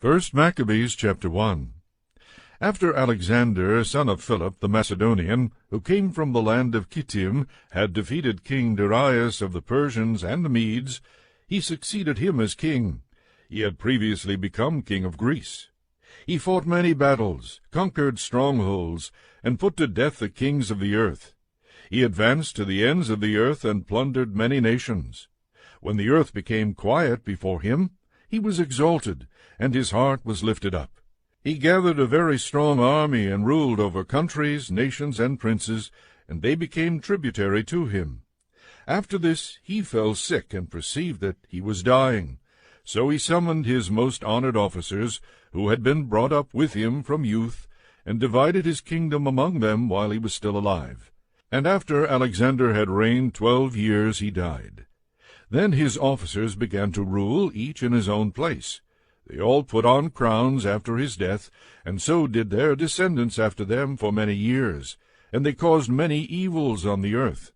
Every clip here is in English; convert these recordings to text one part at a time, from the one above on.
First Maccabees chapter 1. After Alexander, son of Philip the Macedonian, who came from the land of Kittim, had defeated King Darius of the Persians and the Medes, he succeeded him as king. He had previously become king of Greece. He fought many battles, conquered strongholds, and put to death the kings of the earth. He advanced to the ends of the earth and plundered many nations. When the earth became quiet before him, he was exalted, and his heart was lifted up. He gathered a very strong army and ruled over countries, nations, and princes, and they became tributary to him. After this he fell sick and perceived that he was dying. So he summoned his most honored officers, who had been brought up with him from youth, and divided his kingdom among them while he was still alive. And after Alexander had reigned 12 years, he died. Then his officers began to rule, each in his own place. They all put on crowns after his death, and so did their descendants after them for many years, and they caused many evils on the earth.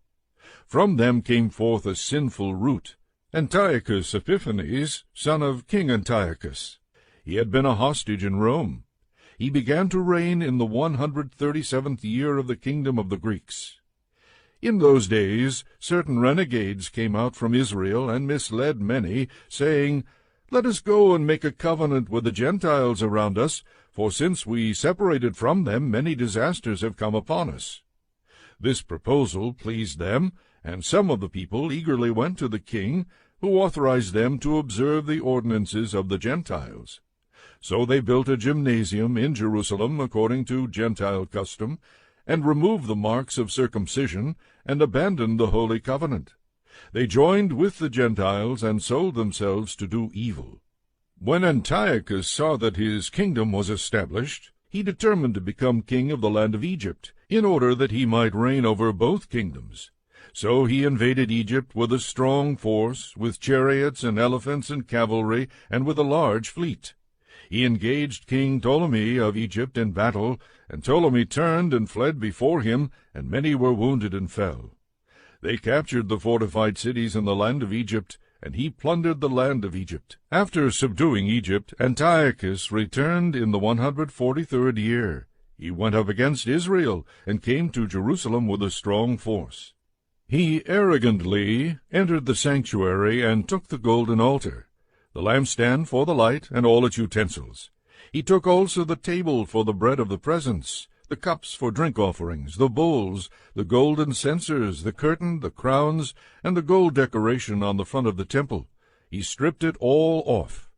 From them came forth a sinful root, Antiochus Epiphanes, son of King Antiochus. He had been a hostage in Rome. He began to reign in the 137th year of the kingdom of the Greeks. In those days certain renegades came out from Israel and misled many, saying, "Let us go and make a covenant with the Gentiles around us, for since we separated from them, many disasters have come upon us." This proposal pleased them, and some of the people eagerly went to the king, who authorized them to observe the ordinances of the Gentiles. So they built a gymnasium in Jerusalem according to Gentile custom, and removed the marks of circumcision, and abandoned the holy covenant. They joined with the Gentiles, and sold themselves to do evil. When Antiochus saw that his kingdom was established, he determined to become king of the land of Egypt, in order that he might reign over both kingdoms. So he invaded Egypt with a strong force, with chariots and elephants and cavalry, and with a large fleet. He engaged King Ptolemy of Egypt in battle, and Ptolemy turned and fled before him, and many were wounded and fell. They captured the fortified cities in the land of Egypt, and he plundered the land of Egypt. After subduing Egypt, Antiochus returned in the 143rd year. He went up against Israel, and came to Jerusalem with a strong force. He arrogantly entered the sanctuary, and took the golden altar, the lampstand for the light, and all its utensils. He took also the table for the bread of the presence, the cups for drink offerings, the bowls, the golden censers, the curtain, the crowns, and the gold decoration on the front of the temple. He stripped it all off.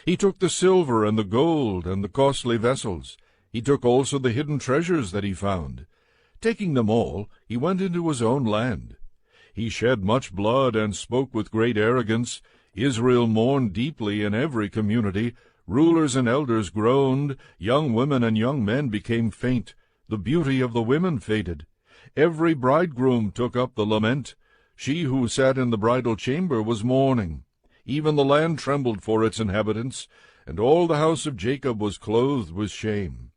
He took the silver and the gold and the costly vessels. He took also the hidden treasures that he found. Taking them all, he went into his own land. He shed much blood and spoke with great arrogance. Israel mourned deeply in every community. Rulers and elders groaned. Young women and young men became faint. The beauty of the women faded. Every bridegroom took up the lament. She who sat in the bridal chamber was mourning. Even the land trembled for its inhabitants, and all the house of Jacob was clothed with shame.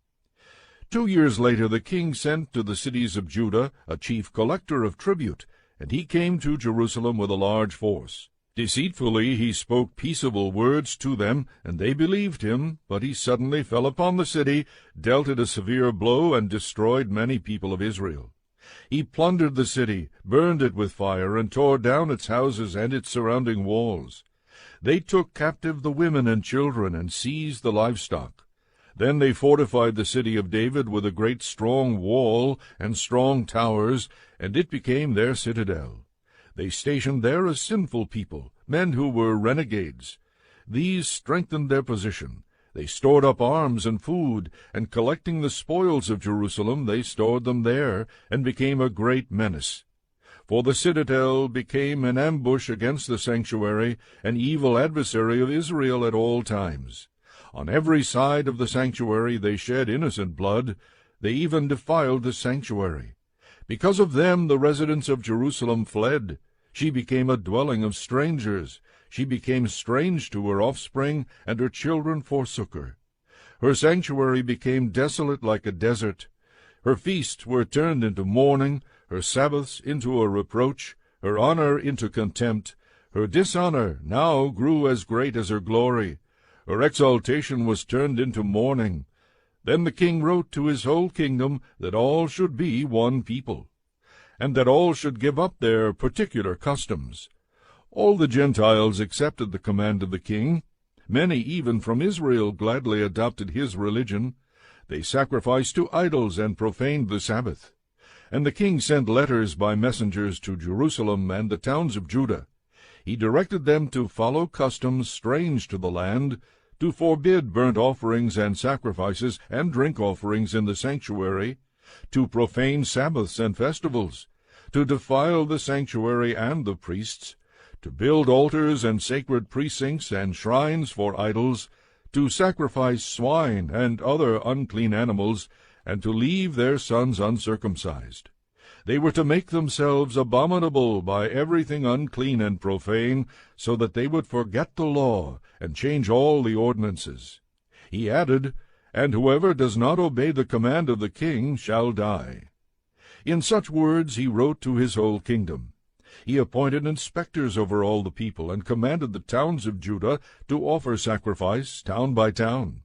2 years later the king sent to the cities of Judah a chief collector of tribute, and he came to Jerusalem with a large force. Deceitfully he spoke peaceable words to them, and they believed him, but he suddenly fell upon the city, dealt it a severe blow, and destroyed many people of Israel. He plundered the city, burned it with fire, and tore down its houses and its surrounding walls. They took captive the women and children, and seized the livestock. Then they fortified the city of David with a great strong wall and strong towers, and it became their citadel. They stationed there a sinful people, men who were renegades. These strengthened their position. They stored up arms and food, and collecting the spoils of Jerusalem, they stored them there, and became a great menace. For the citadel became an ambush against the sanctuary, an evil adversary of Israel at all times. On every side of the sanctuary they shed innocent blood. They even defiled the sanctuary. Because of them the residents of Jerusalem fled. She became a dwelling of strangers. She became strange to her offspring, and her children forsook her. Her sanctuary became desolate like a desert. Her feasts were turned into mourning, her Sabbaths into a reproach, her honor into contempt. Her dishonor now grew as great as her glory. Her exaltation was turned into mourning. Then the king wrote to his whole kingdom that all should be one people, and that all should give up their particular customs. All the Gentiles accepted the command of the king. Many even from Israel gladly adopted his religion. They sacrificed to idols and profaned the Sabbath. And the king sent letters by messengers to Jerusalem and the towns of Judah. He directed them to follow customs strange to the land, to forbid burnt offerings and sacrifices and drink offerings in the sanctuary, to profane Sabbaths and festivals, to defile the sanctuary and the priests, to build altars and sacred precincts and shrines for idols, to sacrifice swine and other unclean animals, and to leave their sons uncircumcised. They were to make themselves abominable by everything unclean and profane, so that they would forget the law and change all the ordinances. He added, "And whoever does not obey the command of the king shall die." In such words he wrote to his whole kingdom. He appointed inspectors over all the people, and commanded the towns of Judah to offer sacrifice, town by town.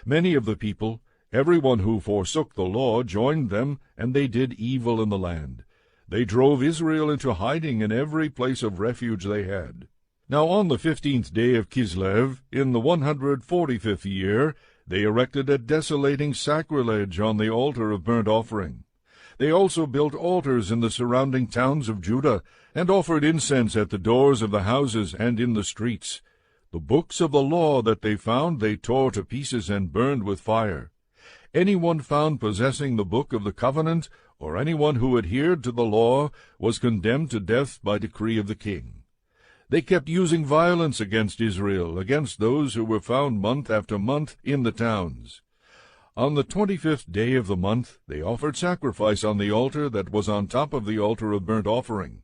Many of the people, everyone who forsook the law, joined them, and they did evil in the land. They drove Israel into hiding in every place of refuge they had. Now on the 15th day of Kislev, in the 145th year, they erected a desolating sacrilege on the altar of burnt offering. They also built altars in the surrounding towns of Judah, and offered incense at the doors of the houses and in the streets. The books of the law that they found they tore to pieces and burned with fire. Anyone found possessing the book of the covenant, or anyone who adhered to the law, was condemned to death by decree of the king. They kept using violence against Israel, against those who were found month after month in the towns. On the 25th day of the month they offered sacrifice on the altar that was on top of the altar of burnt offering.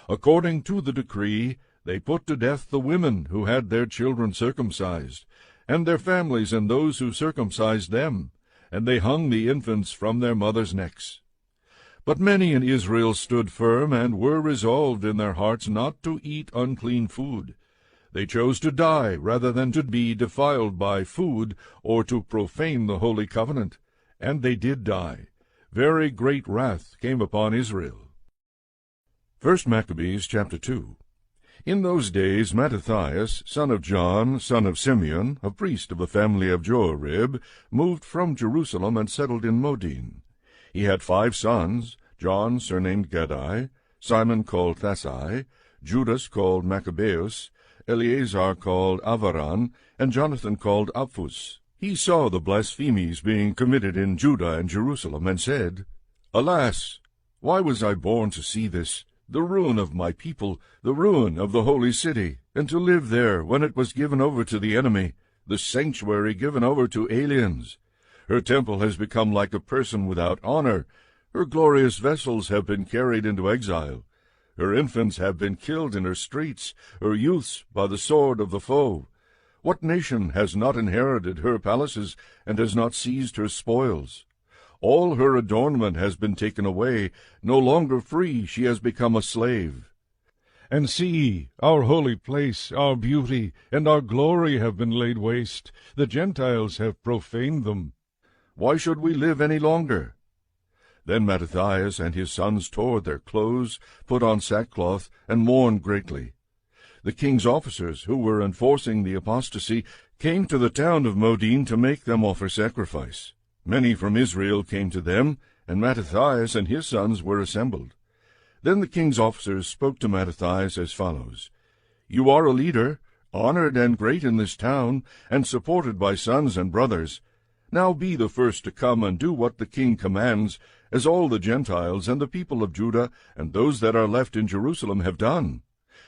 According to the decree, they put to death the women who had their children circumcised, and their families and those who circumcised them, and they hung the infants from their mothers' necks. But many in Israel stood firm, and were resolved in their hearts not to eat unclean food. They chose to die rather than to be defiled by food, or to profane the holy covenant. And they did die. Very great wrath came upon Israel. 1 Maccabees chapter 2. In those days Mattathias, son of John, son of Simeon, a priest of the family of Joarib, moved from Jerusalem and settled in Modin. He had 5 sons, John surnamed Gaddai, Simon called Thasai, Judas called Maccabeus, Eleazar called Avaran, and Jonathan called Apphus. He saw the blasphemies being committed in Judah and Jerusalem, and said, "Alas! Why was I born to see this, the ruin of my people, the ruin of the holy city, and to live there when it was given over to the enemy, the sanctuary given over to aliens? Her temple has become like a person without honor. Her glorious vessels have been carried into exile. Her infants have been killed in her streets, her youths by the sword of the foe. What nation has not inherited her palaces, and has not seized her spoils? All her adornment has been taken away. No longer free, she has become a slave. And see, our holy place, our beauty, and our glory have been laid waste. The Gentiles have profaned them. Why should we live any longer?" Then Mattathias and his sons tore their clothes, put on sackcloth, and mourned greatly. The king's officers, who were enforcing the apostasy, came to the town of Modin to make them offer sacrifice. Many from Israel came to them, and Mattathias and his sons were assembled. Then the king's officers spoke to Mattathias as follows, "You are a leader, honored and great in this town, and supported by sons and brothers. Now be the first to come and do what the king commands, as all the Gentiles and the people of Judah and those that are left in Jerusalem have done.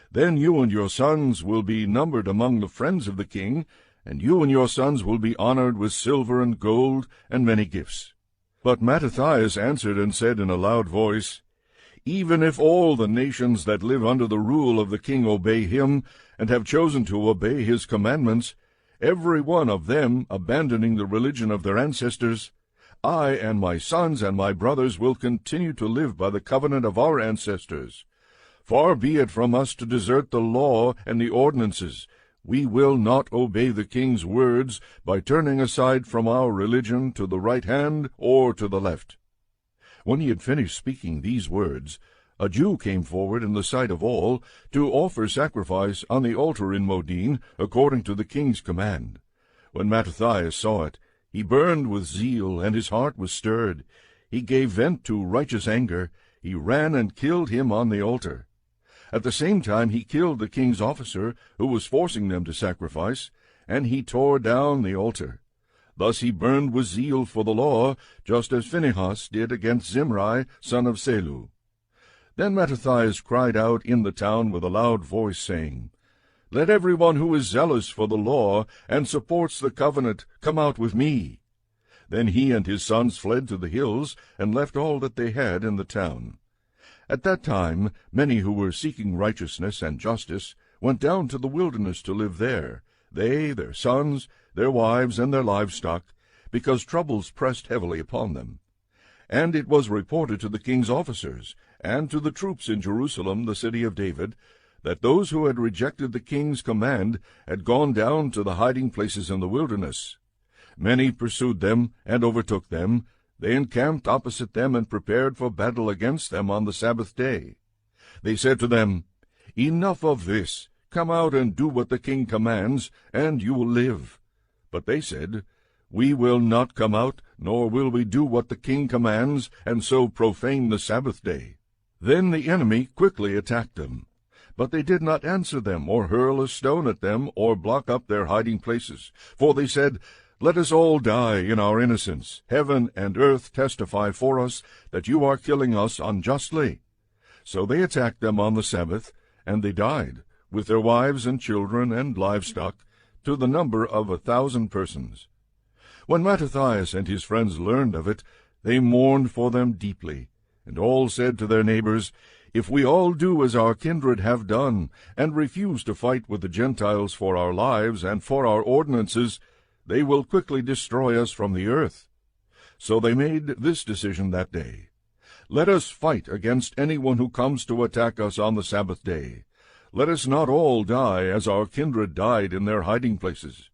Then you and your sons will be numbered among the friends of the king, and you and your sons will be honored with silver and gold and many gifts." But Mattathias answered and said in a loud voice, "Even if all the nations that live under the rule of the king obey him, and have chosen to obey his commandments, every one of them abandoning the religion of their ancestors, I and my sons and my brothers will continue to live by the covenant of our ancestors. Far be it from us to desert the law and the ordinances. We will not obey the king's words by turning aside from our religion to the right hand or to the left." When he had finished speaking these words, a Jew came forward in the sight of all to offer sacrifice on the altar in Modin, according to the king's command. When Mattathias saw it, he burned with zeal, and his heart was stirred. He gave vent to righteous anger. He ran and killed him on the altar. At the same time he killed the king's officer, who was forcing them to sacrifice, and he tore down the altar. Thus he burned with zeal for the law, just as Phinehas did against Zimri, son of Selu. Then Mattathias cried out in the town with a loud voice, saying, "Let every one who is zealous for the law and supports the covenant come out with me." Then he and his sons fled to the hills, and left all that they had in the town. At that time many who were seeking righteousness and justice went down to the wilderness to live there, they, their sons, their wives, and their livestock, because troubles pressed heavily upon them. And it was reported to the king's officers, and to the troops in Jerusalem, the city of David, that those who had rejected the king's command had gone down to the hiding places in the wilderness. Many pursued them and overtook them. They encamped opposite them and prepared for battle against them on the Sabbath day. They said to them, "Enough of this. Come out and do what the king commands, and you will live." But they said, "We will not come out, nor will we do what the king commands, and so profane the Sabbath day." Then the enemy quickly attacked them. But they did not answer them, or hurl a stone at them, or block up their hiding places. For they said, "Let us all die in our innocence. Heaven and earth testify for us that you are killing us unjustly." So they attacked them on the Sabbath, and they died, with their wives and children and livestock, to the number of 1,000 persons. When Mattathias and his friends learned of it, they mourned for them deeply, and all said to their neighbors, "If we all do as our kindred have done, and refuse to fight with the Gentiles for our lives and for our ordinances, they will quickly destroy us from the earth." So they made this decision that day: "Let us fight against anyone who comes to attack us on the Sabbath day. Let us not all die as our kindred died in their hiding places."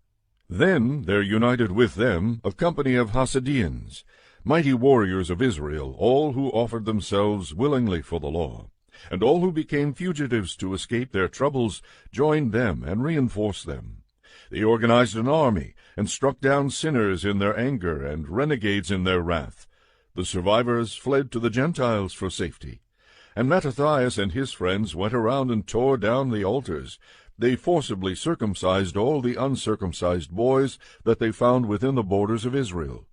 Then there united with them a company of Hasidians, mighty warriors of Israel, all who offered themselves willingly for the law. And all who became fugitives to escape their troubles joined them and reinforced them. They organized an army and struck down sinners in their anger and renegades in their wrath. The survivors fled to the Gentiles for safety. And Mattathias and his friends went around and tore down the altars. They forcibly circumcised all the uncircumcised boys that they found within the borders of Israel.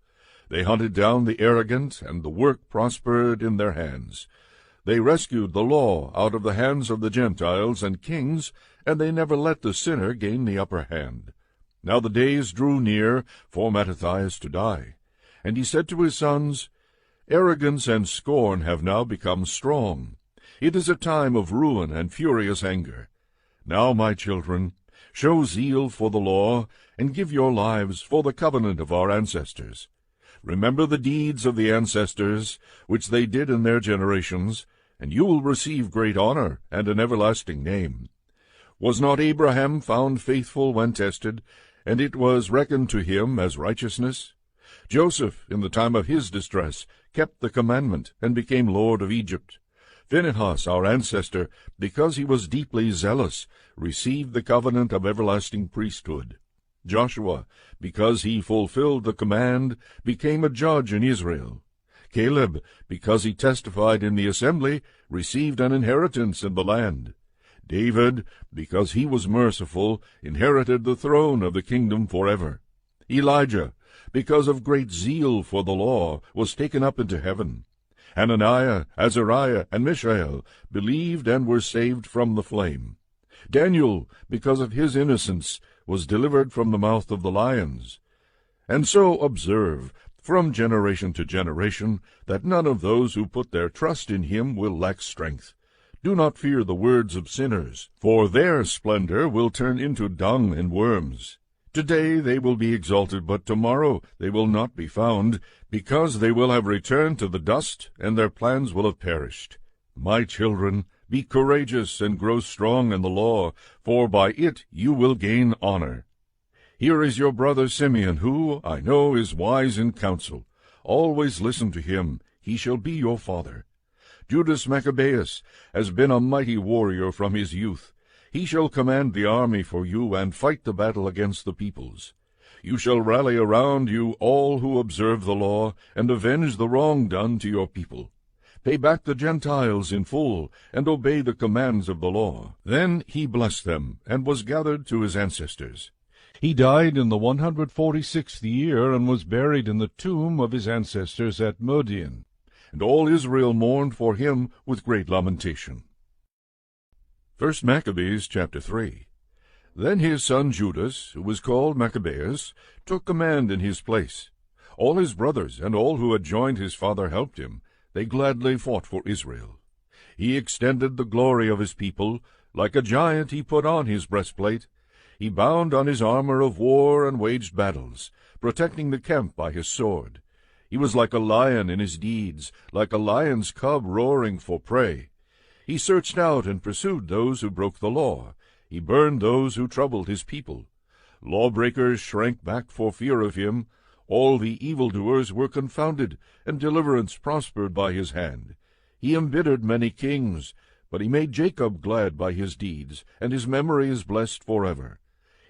They hunted down the arrogant, and the work prospered in their hands. They rescued the law out of the hands of the Gentiles and kings, and they never let the sinner gain the upper hand. Now the days drew near for Mattathias to die. And he said to his sons, "Arrogance and scorn have now become strong. It is a time of ruin and furious anger. Now, my children, show zeal for the law, and give your lives for the covenant of our ancestors. Remember the deeds of the ancestors, which they did in their generations, and you will receive great honor and an everlasting name. Was not Abraham found faithful when tested, and it was reckoned to him as righteousness? Joseph, in the time of his distress, kept the commandment and became lord of Egypt. Phinehas, our ancestor, because he was deeply zealous, received the covenant of everlasting priesthood. Joshua, because he fulfilled the command, became a judge in Israel. Caleb, because he testified in the assembly, received an inheritance in the land. David, because he was merciful, inherited the throne of the kingdom forever. Elijah, because of great zeal for the law, was taken up into heaven. Hananiah, Azariah, and Mishael believed and were saved from the flame. Daniel, because of his innocence, was delivered from the mouth of the lions. And so observe, from generation to generation, that none of those who put their trust in him will lack strength. Do not fear the words of sinners, for their splendor will turn into dung and worms. Today they will be exalted, but tomorrow they will not be found, because they will have returned to the dust, and their plans will have perished. My children, Be courageous and grow strong in the law, for by it you will gain honor. Here is your brother Simeon, who, I know, is wise in counsel. Always listen to him. He shall be your father. Judas Maccabeus has been a mighty warrior from his youth. He shall command the army for you and fight the battle against the peoples. You shall rally around you all who observe the law, and avenge the wrong done to your people. Pay back the Gentiles in full, and obey the commands of the law. Then he blessed them, and was gathered to his ancestors. He died in the 146th year, and was buried in the tomb of his ancestors at Modian. And all Israel mourned for him with great lamentation. 1 Maccabees chapter 3. Then his son Judas, who was called Maccabeus, took command in his place. All his brothers and all who had joined his father helped him. They gladly fought for Israel. He extended the glory of his people. Like a giant he put on his breastplate. He bound on his armor of war and waged battles, protecting the camp by his sword. He was like a lion in his deeds, like a lion's cub roaring for prey. He searched out and pursued those who broke the law. He burned those who troubled his people. Lawbreakers shrank back for fear of him. All the evildoers were confounded, and deliverance prospered by his hand. He embittered many kings, but he made Jacob glad by his deeds, and his memory is blessed forever.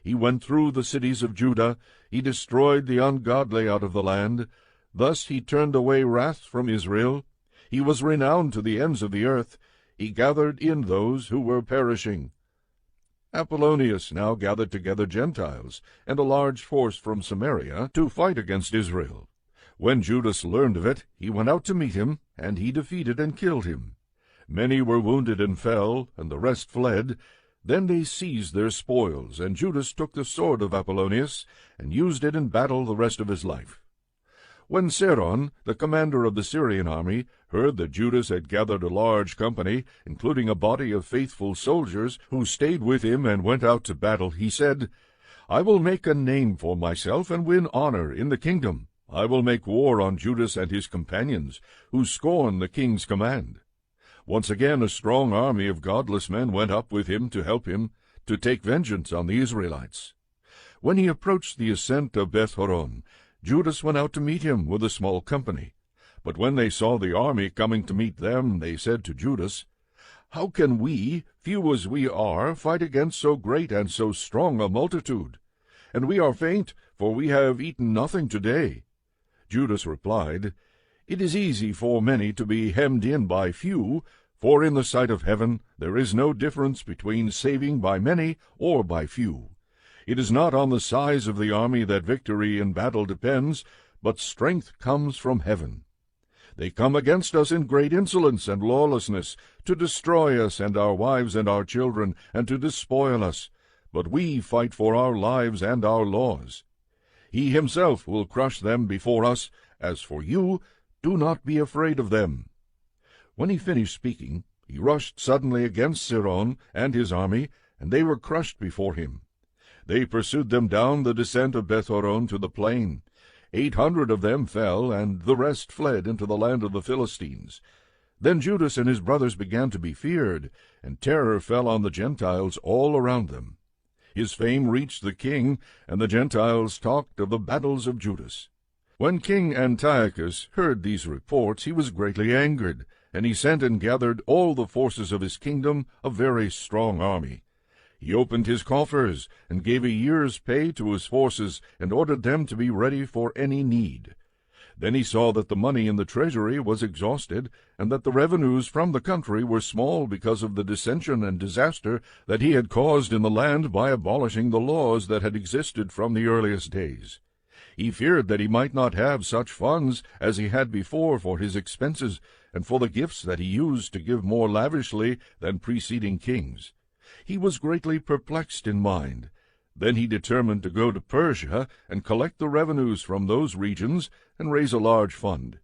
He went through the cities of Judah. He destroyed the ungodly out of the land. Thus he turned away wrath from Israel. He was renowned to the ends of the earth. He gathered in those who were perishing. Apollonius now gathered together Gentiles and a large force from Samaria to fight against Israel. When Judas learned of it, he went out to meet him, and he defeated and killed him. Many were wounded and fell, and the rest fled. Then they seized their spoils, and Judas took the sword of Apollonius and used it in battle the rest of his life. When Seron, the commander of the Syrian army, heard that Judas had gathered a large company, including a body of faithful soldiers, who stayed with him and went out to battle, he said, I will make a name for myself and win honor in the kingdom. I will make war on Judas and his companions, who scorn the king's command. Once again a strong army of godless men went up with him to help him, to take vengeance on the Israelites. When he approached the ascent of Beth-horon, Judas went out to meet him with a small company. But when they saw the army coming to meet them, they said to Judas, How can we, few as we are, fight against so great and so strong a multitude? And we are faint, for we have eaten nothing today. Judas replied, It is easy for many to be hemmed in by few, for in the sight of heaven there is no difference between saving by many or by few. It is not on the size of the army that victory in battle depends, but strength comes from heaven. They come against us in great insolence and lawlessness, to destroy us and our wives and our children, and to despoil us. But we fight for our lives and our laws. He himself will crush them before us. As for you, do not be afraid of them. When he finished speaking, he rushed suddenly against Seron and his army, and they were crushed before him. They pursued them down the descent of Beth-horon to the plain. 800 of them fell, and the rest fled into the land of the Philistines. Then Judas and his brothers began to be feared, and terror fell on the Gentiles all around them. His fame reached the king, and the Gentiles talked of the battles of Judas. When King Antiochus heard these reports, he was greatly angered, and he sent and gathered all the forces of his kingdom, a very strong army. He opened his coffers, and gave a year's pay to his forces, and ordered them to be ready for any need. Then he saw that the money in the treasury was exhausted, and that the revenues from the country were small because of the dissension and disaster that he had caused in the land by abolishing the laws that had existed from the earliest days. He feared that he might not have such funds as he had before for his expenses, and for the gifts that he used to give more lavishly than preceding kings. He was greatly perplexed in mind. Then he determined to go to Persia and collect the revenues from those regions and raise a large fund.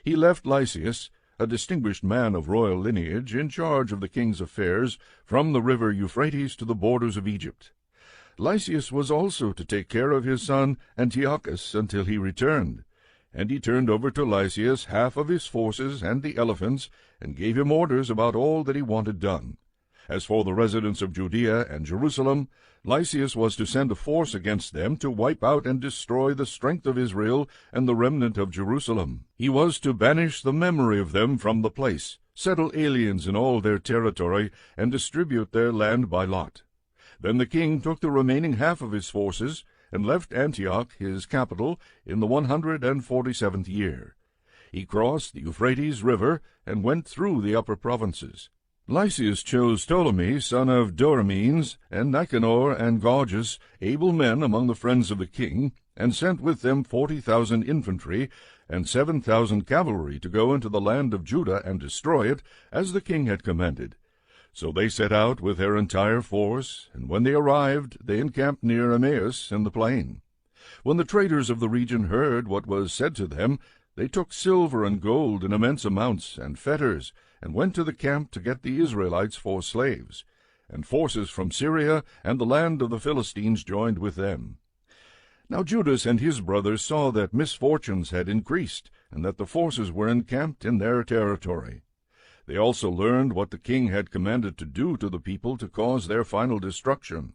He left Lysias, a distinguished man of royal lineage, in charge of the king's affairs from the river Euphrates to the borders of Egypt. Lysias was also to take care of his son Antiochus until he returned. And he turned over to Lysias half of his forces and the elephants, and gave him orders about all that he wanted done. As for the residents of Judea and Jerusalem, Lysias was to send a force against them to wipe out and destroy the strength of Israel and the remnant of Jerusalem. He was to banish the memory of them from the place, settle aliens in all their territory, and distribute their land by lot. Then the king took the remaining half of his forces, and left Antioch, his capital, in the 147th year. He crossed the Euphrates River, and went through the upper provinces. Lysias chose Ptolemy, son of Doramenes, and Nicanor and Gorgias, able men among the friends of the king, and sent with them 40,000 infantry, and 7,000 cavalry to go into the land of Judah and destroy it, as the king had commanded. So they set out with their entire force, and when they arrived, they encamped near Emmaus in the plain. When the traders of the region heard what was said to them, they took silver and gold in immense amounts, and fetters, and went to the camp to get the Israelites for slaves. And forces from Syria and the land of the Philistines joined with them. Now Judas and his brothers saw that misfortunes had increased, and that the forces were encamped in their territory. They also learned what the king had commanded to do to the people to cause their final destruction.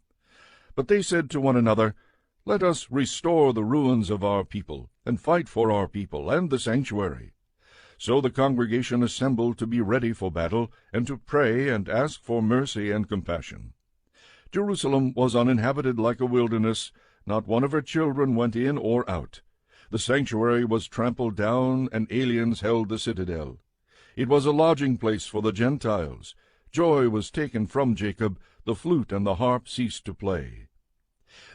But they said to one another, "Let us restore the ruins of our people, and fight for our people and the sanctuary." So the congregation assembled to be ready for battle, and to pray and ask for mercy and compassion. Jerusalem was uninhabited like a wilderness. Not one of her children went in or out. The sanctuary was trampled down, and aliens held the citadel. It was a lodging place for the Gentiles. Joy was taken from Jacob, the flute and the harp ceased to play.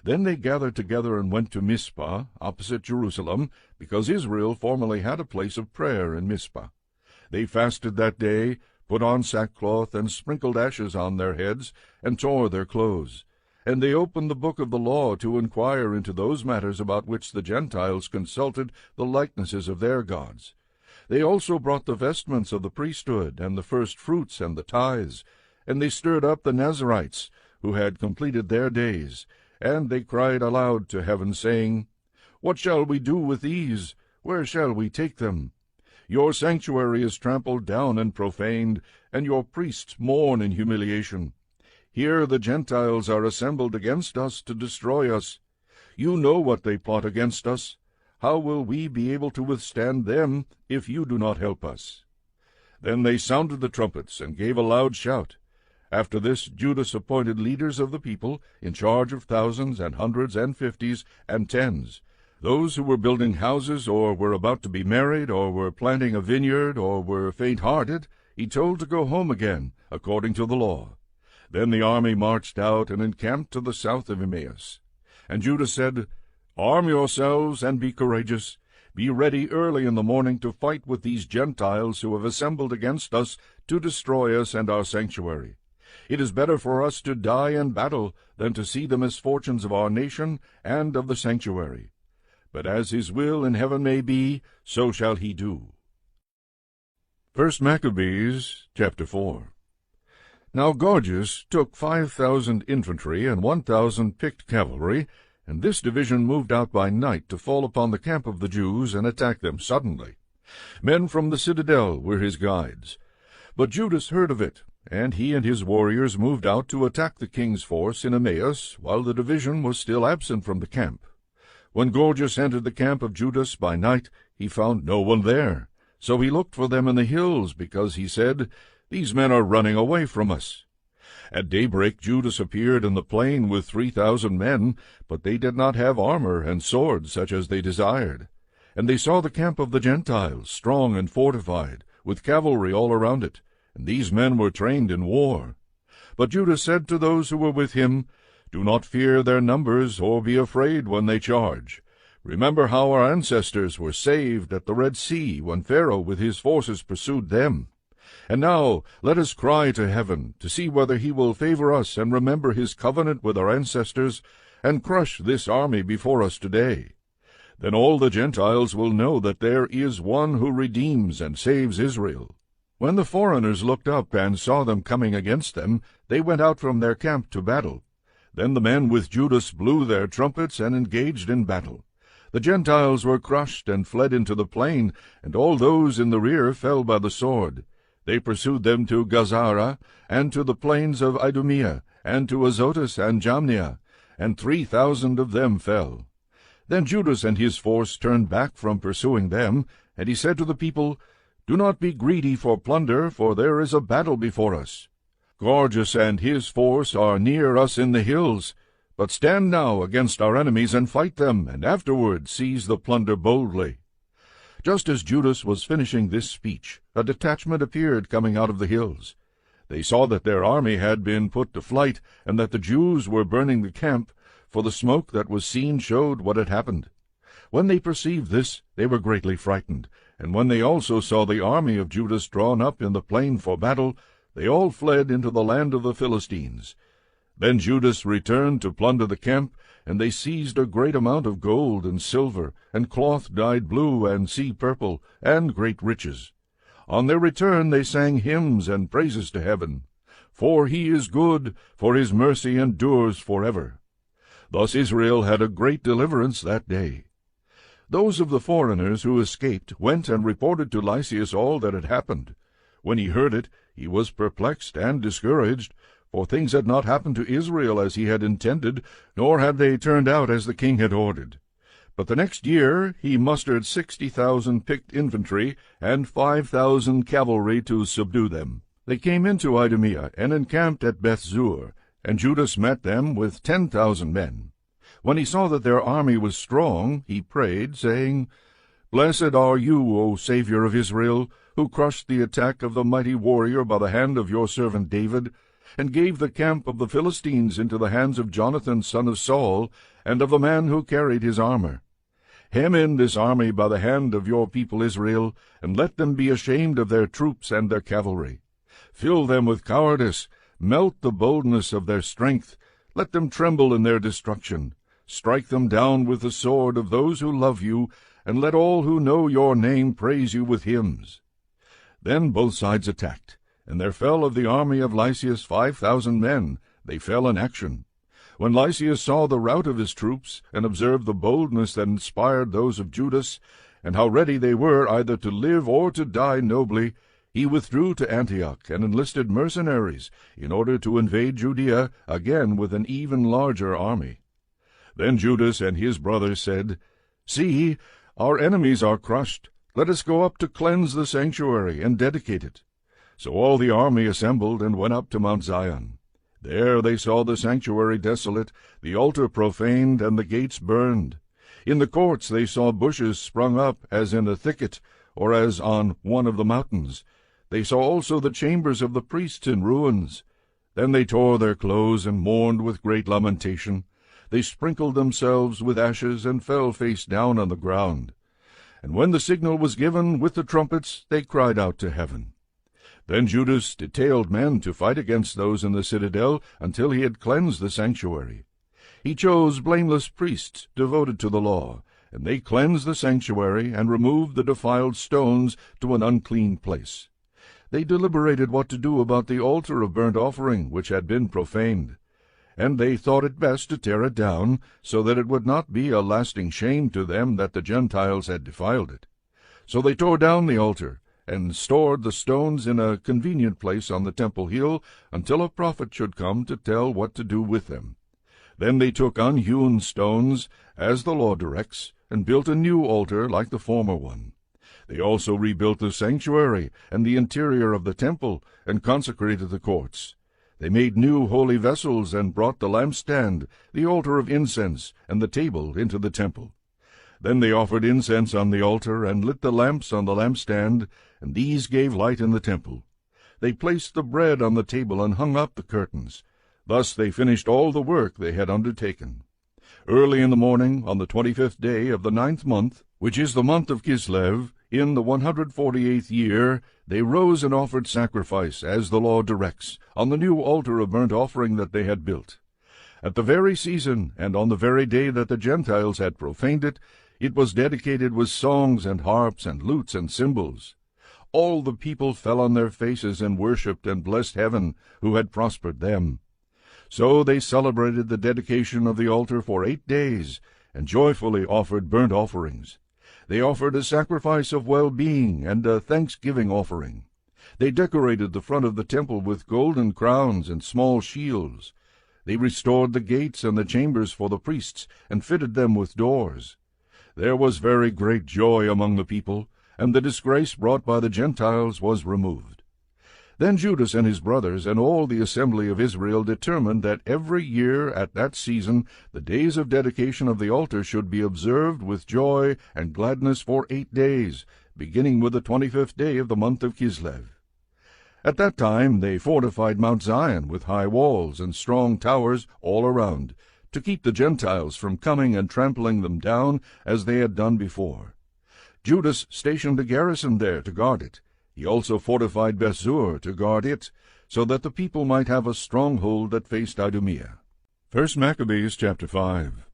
Then they gathered together and went to Mizpah, opposite Jerusalem, because Israel formerly had a place of prayer in Mizpah. They fasted that day, put on sackcloth, and sprinkled ashes on their heads, and tore their clothes. And they opened the book of the law to inquire into those matters about which the Gentiles consulted the likenesses of their gods. They also brought the vestments of the priesthood, and the first fruits, and the tithes. And they stirred up the Nazarites, who had completed their days. And they cried aloud to heaven, saying, "What shall we do with these? Where shall we take them? Your sanctuary is trampled down and profaned, and your priests mourn in humiliation. Here the Gentiles are assembled against us to destroy us. You know what they plot against us. How will we be able to withstand them if you do not help us?" Then they sounded the trumpets and gave a loud shout. After this Judas appointed leaders of the people, in charge of thousands and hundreds and fifties and tens. Those who were building houses, or were about to be married, or were planting a vineyard, or were faint-hearted, he told to go home again, according to the law. Then the army marched out and encamped to the south of Emmaus. And Judas said, "Arm yourselves and be courageous. Be ready early in the morning to fight with these Gentiles who have assembled against us to destroy us and our sanctuary. It is better for us to die in battle than to see the misfortunes of our nation and of the sanctuary. But as his will in heaven may be, so shall he do." 1 Maccabees, chapter 4. Now Gorgias took 5,000 infantry and 1,000 picked cavalry, and this division moved out by night to fall upon the camp of the Jews and attack them suddenly. Men from the citadel were his guides. But Judas heard of it, and he and his warriors moved out to attack the king's force in Emmaus, while the division was still absent from the camp. When Gorgias entered the camp of Judas by night, he found no one there. So he looked for them in the hills, because he said, "These men are running away from us." At daybreak Judas appeared in the plain with 3,000 men, but they did not have armor and swords such as they desired. And they saw the camp of the Gentiles, strong and fortified, with cavalry all around it, and these men were trained in war. But Judas said to those who were with him, "Do not fear their numbers, or be afraid when they charge. Remember how our ancestors were saved at the Red Sea, when Pharaoh with his forces pursued them. And now let us cry to heaven, to see whether he will favor us and remember his covenant with our ancestors, and crush this army before us today. Then all the Gentiles will know that there is one who redeems and saves Israel." When the foreigners looked up and saw them coming against them, they went out from their camp to battle. Then the men with Judas blew their trumpets and engaged in battle. The Gentiles were crushed and fled into the plain, and all those in the rear fell by the sword. They pursued them to Gazara, and to the plains of Idumea, and to Azotus and Jamnia, and 3,000 of them fell. Then Judas and his force turned back from pursuing them, and he said to the people, "Do not be greedy for plunder, for there is a battle before us. Gorgias and his force are near us in the hills. But stand now against our enemies and fight them, and afterward seize the plunder boldly." Just as Judas was finishing this speech, a detachment appeared coming out of the hills. They saw that their army had been put to flight, and that the Jews were burning the camp, for the smoke that was seen showed what had happened. When they perceived this, they were greatly frightened, and when they also saw the army of Judas drawn up in the plain for battle, they all fled into the land of the Philistines. Then Judas returned to plunder the camp, and they seized a great amount of gold and silver, and cloth dyed blue and sea purple, and great riches. On their return they sang hymns and praises to heaven. For he is good, for his mercy endures forever. Thus Israel had a great deliverance that day. Those of the foreigners who escaped went and reported to Lysias all that had happened. When he heard it, he was perplexed and discouraged, for things had not happened to Israel as he had intended, nor had they turned out as the king had ordered. But the next year he mustered 60,000 picked infantry and 5,000 cavalry to subdue them. They came into Idumea and encamped at Bethzur, and Judas met them with 10,000 men. When he saw that their army was strong, he prayed, saying, "Blessed are you, O Savior of Israel, who crushed the attack of the mighty warrior by the hand of your servant David, and gave the camp of the Philistines into the hands of Jonathan son of Saul, and of the man who carried his armor. Hem in this army by the hand of your people Israel, and let them be ashamed of their troops and their cavalry. Fill them with cowardice, melt the boldness of their strength, let them tremble in their destruction. Strike them down with the sword of those who love you, and let all who know your name praise you with hymns." Then both sides attacked, and there fell of the army of Lysias 5,000 men. They fell in action. When Lysias saw the rout of his troops, and observed the boldness that inspired those of Judas, and how ready they were either to live or to die nobly, he withdrew to Antioch, and enlisted mercenaries, in order to invade Judea again with an even larger army. Then Judas and his brothers said, "See, our enemies are crushed. Let us go up to cleanse the sanctuary and dedicate it." So all the army assembled and went up to Mount Zion. There they saw the sanctuary desolate, the altar profaned, and the gates burned. In the courts they saw bushes sprung up, as in a thicket, or as on one of the mountains. They saw also the chambers of the priests in ruins. Then they tore their clothes and mourned with great lamentation. They sprinkled themselves with ashes and fell face down on the ground. And when the signal was given with the trumpets, they cried out to heaven. Then Judas detailed men to fight against those in the citadel until he had cleansed the sanctuary. He chose blameless priests devoted to the law, and they cleansed the sanctuary and removed the defiled stones to an unclean place. They deliberated what to do about the altar of burnt offering, which had been profaned. And they thought it best to tear it down, so that it would not be a lasting shame to them that the Gentiles had defiled it. So they tore down the altar, and stored the stones in a convenient place on the temple hill, until a prophet should come to tell what to do with them. Then they took unhewn stones, as the law directs, and built a new altar like the former one. They also rebuilt the sanctuary and the interior of the temple, and consecrated the courts. They made new holy vessels, and brought the lampstand, the altar of incense, and the table into the temple. Then they offered incense on the altar, and lit the lamps on the lampstand, and these gave light in the temple. They placed the bread on the table, and hung up the curtains. Thus they finished all the work they had undertaken. Early in the morning, on the 25th day of the 9th month, which is the month of Kislev, in the 148th year, they rose and offered sacrifice, as the law directs, on the new altar of burnt offering that they had built. At the very season, and on the very day that the Gentiles had profaned it, it was dedicated with songs and harps and lutes and cymbals. All the people fell on their faces and worshipped and blessed heaven, who had prospered them. So they celebrated the dedication of the altar for 8 days, and joyfully offered burnt offerings. They offered a sacrifice of well-being and a thanksgiving offering. They decorated the front of the temple with golden crowns and small shields. They restored the gates and the chambers for the priests, and fitted them with doors. There was very great joy among the people, and the disgrace brought by the Gentiles was removed. Then Judas and his brothers and all the assembly of Israel determined that every year at that season the days of dedication of the altar should be observed with joy and gladness for 8 days, beginning with the 25th day of the month of Kislev. At that time they fortified Mount Zion with high walls and strong towers all around, to keep the Gentiles from coming and trampling them down as they had done before. Judas stationed a garrison there to guard it. He also fortified Bethzur to guard it, so that the people might have a stronghold that faced Idumea. 1 Maccabees chapter 5.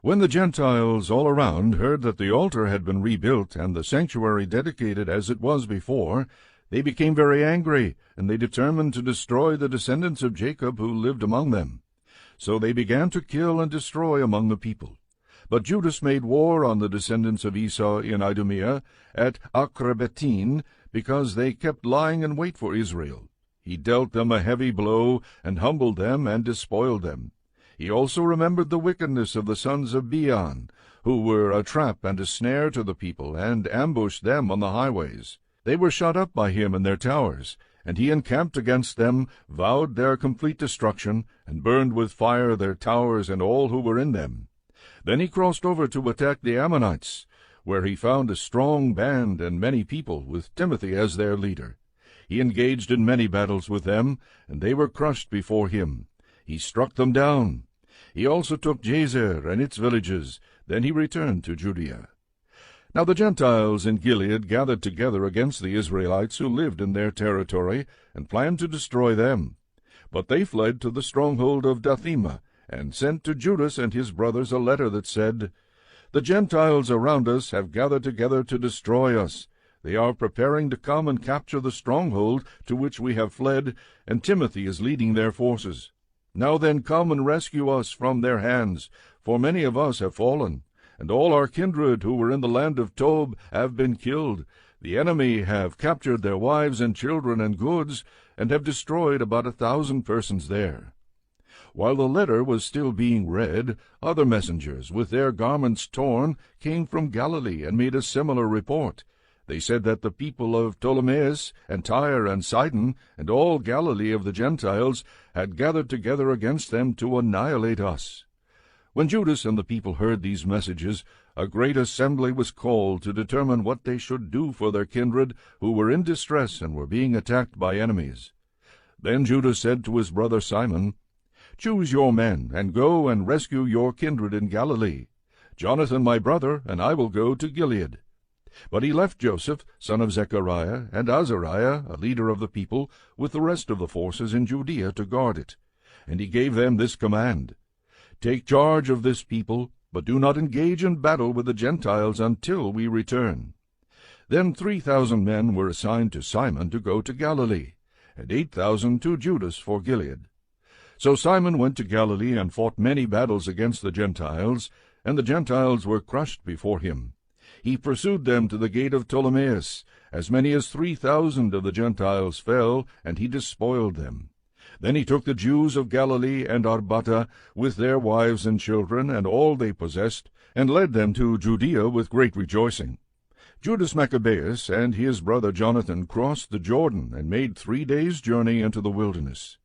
When the Gentiles all around heard that the altar had been rebuilt and the sanctuary dedicated as it was before, they became very angry, and they determined to destroy the descendants of Jacob who lived among them. So they began to kill and destroy among the people. But Judas made war on the descendants of Esau in Idumea at Acrabetin, because they kept lying in wait for Israel. He dealt them a heavy blow, and humbled them, and despoiled them. He also remembered the wickedness of the sons of Beon, who were a trap and a snare to the people, and ambushed them on the highways. They were shut up by him in their towers, and he encamped against them, vowed their complete destruction, and burned with fire their towers and all who were in them. Then he crossed over to attack the Ammonites, where he found a strong band and many people, with Timothy as their leader. He engaged in many battles with them, and they were crushed before him. He struck them down. He also took Jazer and its villages. Then he returned to Judea. Now the Gentiles in Gilead gathered together against the Israelites who lived in their territory, and planned to destroy them. But they fled to the stronghold of Dathema, and sent to Judas and his brothers a letter that said, "The Gentiles around us have gathered together to destroy us. They are preparing to come and capture the stronghold to which we have fled, and Timothy is leading their forces. Now then come and rescue us from their hands, for many of us have fallen, and all our kindred who were in the land of Tob have been killed. The enemy have captured their wives and children and goods, and have destroyed about 1,000 persons there." While the letter was still being read, other messengers, with their garments torn, came from Galilee and made a similar report. They said that the people of Ptolemais and Tyre and Sidon, and all Galilee of the Gentiles, had gathered together against them to annihilate us. When Judas and the people heard these messages, a great assembly was called to determine what they should do for their kindred, who were in distress and were being attacked by enemies. Then Judas said to his brother Simon, "Choose your men, and go and rescue your kindred in Galilee. Jonathan my brother, and I will go to Gilead." But he left Joseph, son of Zechariah, and Azariah, a leader of the people, with the rest of the forces in Judea to guard it. And he gave them this command: "Take charge of this people, but do not engage in battle with the Gentiles until we return." Then 3,000 men were assigned to Simon to go to Galilee, and 8,000 to Judas for Gilead. So Simon went to Galilee and fought many battles against the Gentiles, and the Gentiles were crushed before him. He pursued them to the gate of Ptolemais. As many as 3,000 of the Gentiles fell, and he despoiled them. Then he took the Jews of Galilee and Arbata, with their wives and children, and all they possessed, and led them to Judea with great rejoicing. Judas Maccabeus and his brother Jonathan crossed the Jordan, and made 3 days' journey into the wilderness.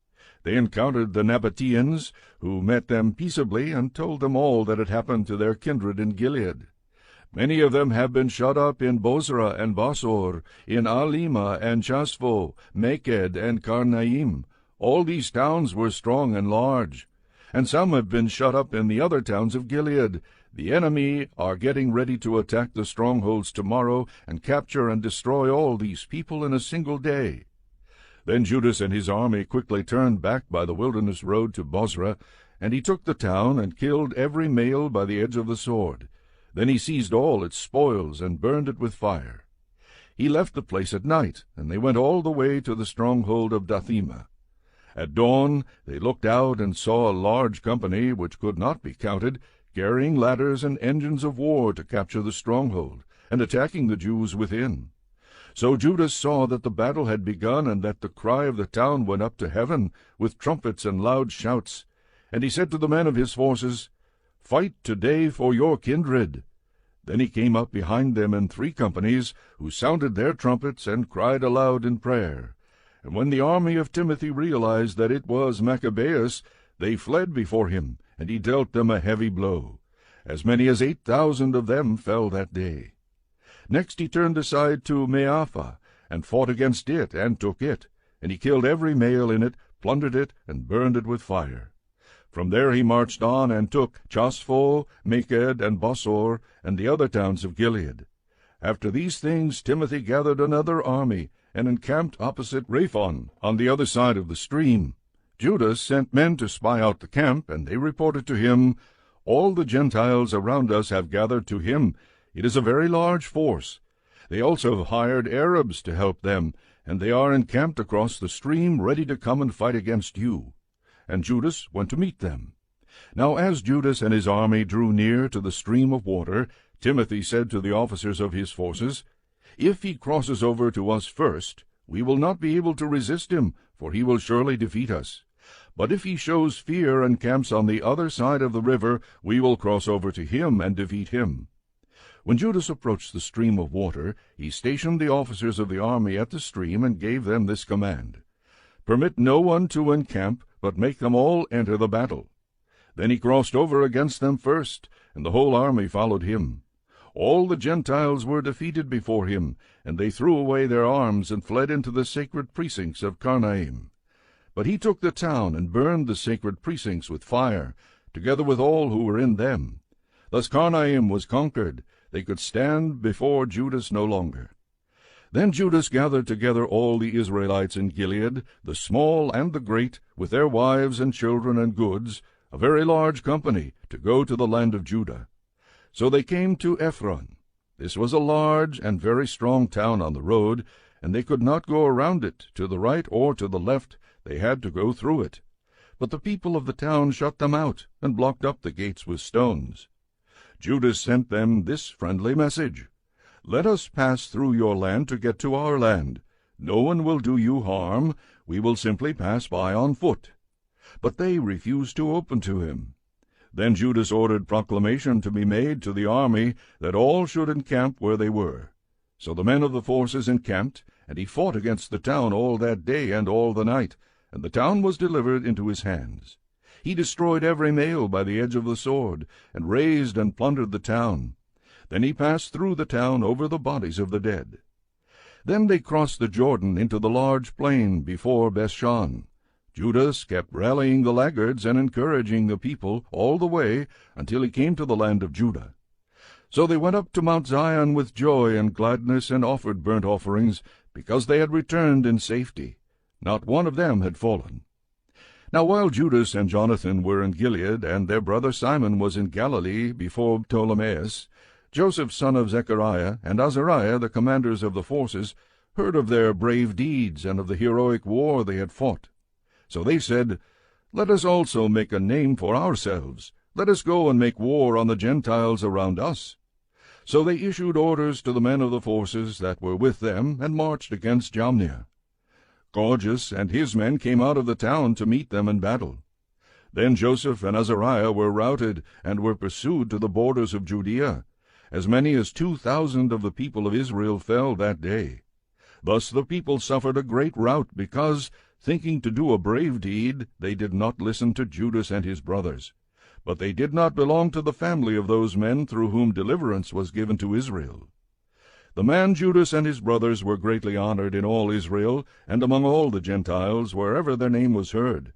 They encountered the Nabateans, who met them peaceably, and told them all that had happened to their kindred in Gilead. Many of them have been shut up in Bozrah and Basor, in Alima and Chaspho, Maked and Karnaim. All these towns were strong and large. And some have been shut up in the other towns of Gilead. The enemy are getting ready to attack the strongholds tomorrow, and capture and destroy all these people in a single day. Then Judas and his army quickly turned back by the wilderness road to Bozrah, and he took the town, and killed every male by the edge of the sword. Then he seized all its spoils, and burned it with fire. He left the place at night, and they went all the way to the stronghold of Dathema. At dawn they looked out, and saw a large company, which could not be counted, carrying ladders and engines of war to capture the stronghold, and attacking the Jews within. So Judas saw that the battle had begun, and that the cry of the town went up to heaven, with trumpets and loud shouts. And he said to the men of his forces, "Fight today for your kindred." Then he came up behind them in 3 companies, who sounded their trumpets and cried aloud in prayer. And when the army of Timothy realized that it was Maccabees, they fled before him, and he dealt them a heavy blow. As many as 8,000 of them fell that day. Next he turned aside to Meapha, and fought against it, and took it. And he killed every male in it, plundered it, and burned it with fire. From there he marched on, and took Chospho, Maked, and Bosor, and the other towns of Gilead. After these things Timothy gathered another army, and encamped opposite Raphon, on the other side of the stream. Judas sent men to spy out the camp, and they reported to him, "All the Gentiles around us have gathered to him. It is a very large force. They also have hired Arabs to help them, and they are encamped across the stream, ready to come and fight against you." And Judas went to meet them. Now as Judas and his army drew near to the stream of water, Timothy said to the officers of his forces, "If he crosses over to us first, we will not be able to resist him, for he will surely defeat us. But if he shows fear and camps on the other side of the river, we will cross over to him and defeat him." When Judas approached the stream of water, he stationed the officers of the army at the stream, and gave them this command: "Permit no one to encamp, but make them all enter the battle." Then he crossed over against them first, and the whole army followed him. All the Gentiles were defeated before him, and they threw away their arms, and fled into the sacred precincts of Carnaim. But he took the town, and burned the sacred precincts with fire, together with all who were in them. Thus Carnaim was conquered. They could stand before Judas no longer. Then Judas gathered together all the Israelites in Gilead, the small and the great, with their wives and children and goods, a very large company, to go to the land of Judah. So they came to Ephron. This was a large and very strong town on the road, and they could not go around it, to the right or to the left. They had to go through it. But the people of the town shut them out, and blocked up the gates with stones. Judas sent them this friendly message: "Let us pass through your land to get to our land. No one will do you harm. We will simply pass by on foot." But they refused to open to him. Then Judas ordered proclamation to be made to the army that all should encamp where they were. So the men of the forces encamped, and he fought against the town all that day and all the night, and the town was delivered into his hands. He destroyed every male by the edge of the sword, and razed and plundered the town. Then he passed through the town over the bodies of the dead. Then they crossed the Jordan into the large plain before Bethshan. Judas kept rallying the laggards and encouraging the people all the way until he came to the land of Judah. So they went up to Mount Zion with joy and gladness, and offered burnt offerings, because they had returned in safety. Not one of them had fallen. Now while Judas and Jonathan were in Gilead, and their brother Simon was in Galilee before Ptolemais, Joseph son of Zechariah and Azariah, the commanders of the forces, heard of their brave deeds and of the heroic war they had fought. So they said, "Let us also make a name for ourselves. Let us go and make war on the Gentiles around us." So they issued orders to the men of the forces that were with them, and marched against Jamnia. Gorgias and his men came out of the town to meet them in battle. Then Joseph and Azariah were routed, and were pursued to the borders of Judea. As many as 2,000 of the people of Israel fell that day. Thus the people suffered a great rout, because, thinking to do a brave deed, they did not listen to Judas and his brothers. But they did not belong to the family of those men through whom deliverance was given to Israel. The man Judas and his brothers were greatly honored in all Israel, and among all the Gentiles, wherever their name was heard.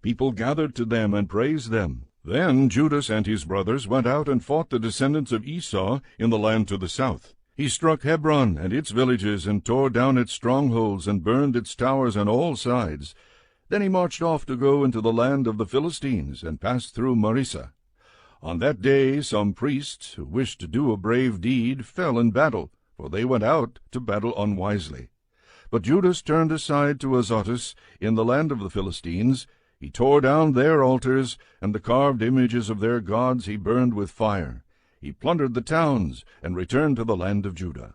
People gathered to them and praised them. Then Judas and his brothers went out and fought the descendants of Esau in the land to the south. He struck Hebron and its villages, and tore down its strongholds, and burned its towers on all sides. Then he marched off to go into the land of the Philistines, and passed through Marissa. On that day some priests, who wished to do a brave deed, fell in battle, for they went out to battle unwisely. But Judas turned aside to Azotus in the land of the Philistines. He tore down their altars, and the carved images of their gods he burned with fire. He plundered the towns, and returned to the land of Judah.